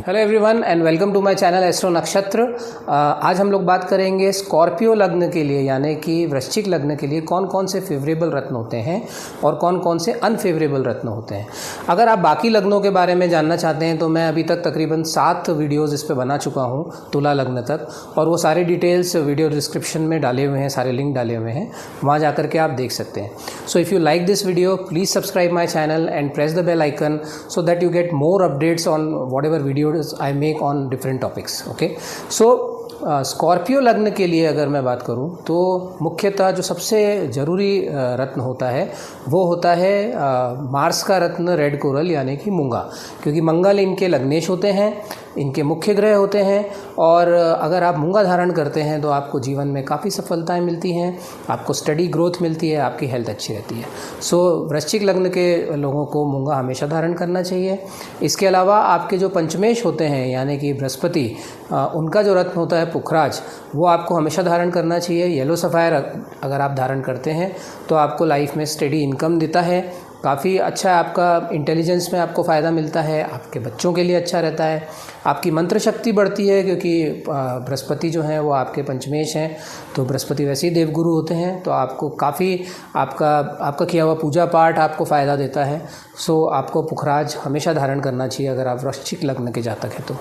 Hello everyone and welcome to my channel Astro Nakshatra. आज हम लोग बात करेंगे स्कॉर्पियो लग्न के लिए यानी कि वृश्चिक लग्न के लिए कौन कौन से फेवरेबल रत्न होते हैं और कौन कौन से अनफेवरेबल रत्न होते हैं। अगर आप बाकी लग्नों के बारे में जानना चाहते हैं तो मैं अभी तक तकरीबन 7 वीडियोज़ इस पर बना चुका हूँ तुला लग्न तक, और वो सारी डिटेल्स वीडियो डिस्क्रिप्शन में डाले हुए हैं, सारे लिंक डाले हुए हैं, वहाँ जा कर के आप देख सकते हैं। So if you like this video please subscribe my channel and press the bell icon so that you get more updates on whatever videos I make on different topics. Okay, so Scorpio लग्न के लिए अगर मैं बात करूं तो मुख्यतः जो सबसे ज़रूरी रत्न होता है वो होता है मार्स का रत्न रेड कोरल यानी कि मूंगा, क्योंकि मंगल इनके लग्नेश होते हैं, इनके मुख्य ग्रह होते हैं। और अगर आप मूंगा धारण करते हैं तो आपको जीवन में काफ़ी सफलताएं मिलती हैं, आपको स्टडी ग्रोथ मिलती है, आपकी हेल्थ अच्छी रहती है। सो वृश्चिक लग्न के लोगों को मूंगा हमेशा धारण करना चाहिए। इसके अलावा आपके जो पंचमेश होते हैं यानी कि बृहस्पति, उनका जो रत्न होता है पुखराज, वो आपको हमेशा धारण करना चाहिए। येलो सफ़ायर अगर आप धारण करते हैं तो आपको लाइफ में स्टेडी इनकम देता है, काफ़ी अच्छा आपका इंटेलिजेंस में आपको फ़ायदा मिलता है, आपके बच्चों के लिए अच्छा रहता है, आपकी मंत्र शक्ति बढ़ती है क्योंकि बृहस्पति जो हैं वो आपके पंचमेश हैं, तो बृहस्पति वैसे ही देवगुरु होते हैं, तो आपको काफ़ी आपका किया हुआ पूजा पाठ आपको फ़ायदा देता है। सो आपको पुखराज हमेशा धारण करना चाहिए अगर आप वृश्चिक लग्न के जातक हैं तो।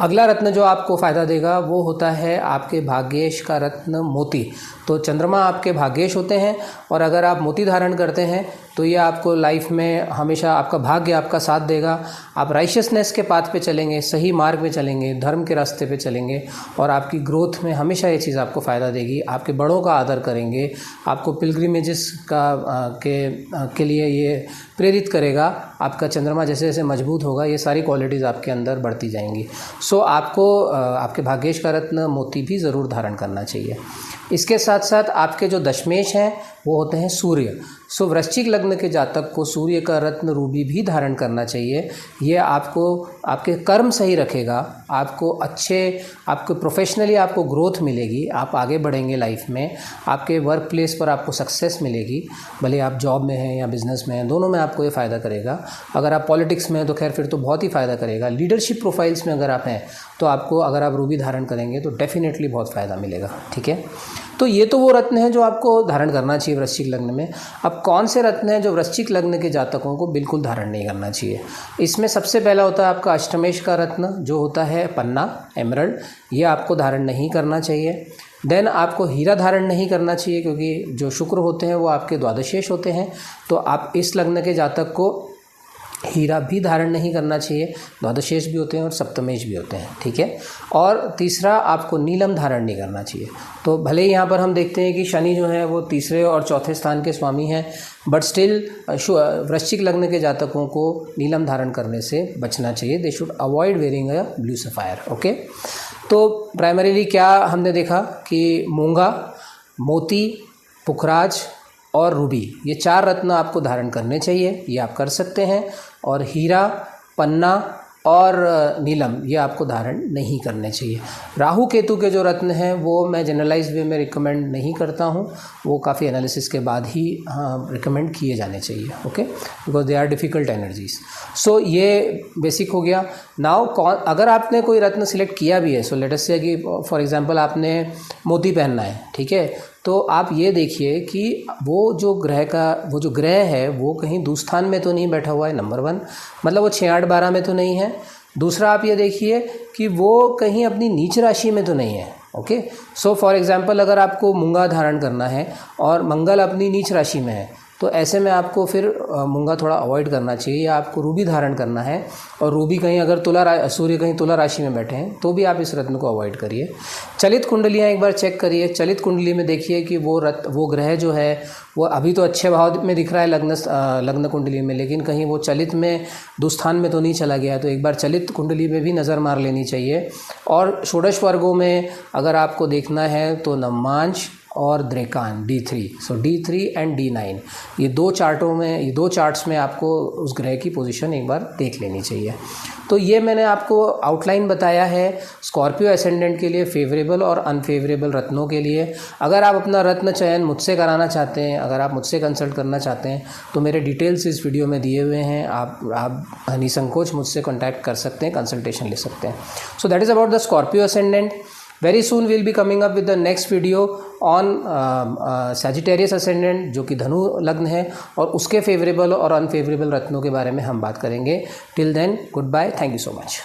अगला रत्न जो आपको फ़ायदा देगा वो होता है आपके भाग्येश का रत्न मोती। तो चंद्रमा आपके भाग्येश होते हैं और अगर आप मोती धारण करते हैं तो ये आपको लाइफ में हमेशा आपका भाग्य आपका साथ देगा। आप राइशियसनेस के पाथ पे चलेंगे, सही मार्ग में चलेंगे, धर्म के रास्ते पे चलेंगे और आपकी ग्रोथ में हमेशा ये चीज़ आपको फ़ायदा देगी। आपके बड़ों का आदर करेंगे, आपको पिलग्रिमेजेस के लिए ये प्रेरित करेगा। आपका चंद्रमा जैसे जैसे मजबूत होगा ये सारी क्वालिटीज़ आपके अंदर बढ़ती जाएंगी। सो आपको आपके भाग्येश का रत्न मोती भी ज़रूर धारण करना चाहिए। इसके साथ साथ आपके जो दशमेश हैं वो होते हैं सूर्य। सो वृश्चिक लग्न के जातक को सूर्य का रत्न रूबी भी धारण करना चाहिए। ये आपको आपके कर्म सही रखेगा, आपको प्रोफेशनली आपको ग्रोथ मिलेगी, आप आगे बढ़ेंगे लाइफ में, आपके वर्क प्लेस पर आपको सक्सेस मिलेगी, भले आप जॉब में हैं या बिज़नेस में हैं, दोनों में आपको ये फ़ायदा करेगा। अगर आप पॉलिटिक्स में हैं तो खैर फिर तो बहुत ही फ़ायदा करेगा। लीडरशिप प्रोफाइल्स में अगर आप हैं तो आपको, अगर आप रूबी धारण करेंगे तो डेफिनेटली बहुत फ़ायदा मिलेगा। ठीक है, तो ये तो वो रत्न हैं जो आपको धारण करना चाहिए वृश्चिक लग्न में। अब कौन से रत्न हैं जो वृश्चिक लग्न के जातकों को बिल्कुल धारण नहीं करना चाहिए? इसमें सबसे पहला होता है आपका अष्टमेश का रत्न जो होता है पन्ना, एमरल्ड, ये आपको धारण नहीं करना चाहिए। देन आपको हीरा धारण नहीं करना चाहिए क्योंकि जो शुक्र होते हैं वो आपके द्वादशेश होते हैं, तो आप इस लग्न के जातक को हीरा भी धारण नहीं करना चाहिए। द्वादशेश भी होते हैं और सप्तमेश भी होते हैं। ठीक है, और तीसरा आपको नीलम धारण नहीं करना चाहिए। तो भले ही यहाँ पर हम देखते हैं कि शनि जो है वो तीसरे और चौथे स्थान के स्वामी हैं, बट स्टिल वृश्चिक लग्न के जातकों को नीलम धारण करने से बचना चाहिए। They should avoid wearing a blue sapphire. Okay, तो प्राइमरीली क्या हमने देखा कि मूंगा, मोती, पुखराज और रूबी, ये 4 रत्न आपको धारण करने चाहिए, ये आप कर सकते हैं। और हीरा, पन्ना और नीलम ये आपको धारण नहीं करने चाहिए। राहु केतु के जो रत्न हैं वो मैं जनरलाइज वे में रिकमेंड नहीं करता हूँ, वो काफ़ी एनालिसिस के बाद ही रिकमेंड किए जाने चाहिए। Okay, because they are difficult energies. So ये बेसिक हो गया। नाउ अगर आपने कोई रत्न सिलेक्ट किया भी है, सो लेट अस से कि फॉर एग्जांपल आपने मोती पहनना है, ठीक है, तो आप ये देखिए कि वो जो ग्रह है वो कहीं दूस्थान में तो नहीं बैठा हुआ है, नंबर 1, मतलब वो 6, 8, 12 में तो नहीं है। दूसरा आप ये देखिए कि वो कहीं अपनी नीच राशि में तो नहीं है। ओके, सो फॉर एग्जांपल अगर आपको मूंगा धारण करना है और मंगल अपनी नीच राशि में है तो ऐसे में आपको फिर मूंगा थोड़ा अवॉइड करना चाहिए, या आपको रूबी धारण करना है और रूबी कहीं अगर सूर्य कहीं तुला राशि में बैठे हैं तो भी आप इस रत्न को अवॉइड करिए। चलित कुंडलियाँ एक बार चेक करिए। चलित कुंडली में देखिए कि वो ग्रह जो है वो अभी तो अच्छे भाव में दिख रहा है लग्न कुंडली में, लेकिन कहीं वो चलित में दुस्थान में तो नहीं चला गया, तो एक बार चलित कुंडली में भी नज़र मार लेनी चाहिए। और षोडश वर्गों में अगर आपको देखना है तो नवमांश और द्रेकान D3। So D3 and D9 ये दो चार्ट्स में आपको उस ग्रह की पोजीशन एक बार देख लेनी चाहिए। तो ये मैंने आपको आउटलाइन बताया है स्कॉर्पियो एसेंडेंट के लिए फेवरेबल और अनफेवरेबल रत्नों के लिए। अगर आप अपना रत्न चयन मुझसे कराना चाहते हैं, अगर आप मुझसे कंसल्ट करना चाहते हैं तो मेरे डिटेल्स इस वीडियो में दिए हुए हैं, आप निसंकोच मुझसे कॉन्टैक्ट कर सकते हैं, कंसल्टेशन ले सकते हैं। So that is about the Scorpio ascendant. Very soon will be coming up with the next video on Sagittarius ascendant जो कि धनु लग्न है, और उसके फेवरेबल और अनफेवरेबल रत्नों के बारे में हम बात करेंगे। Till then goodbye, thank you so much.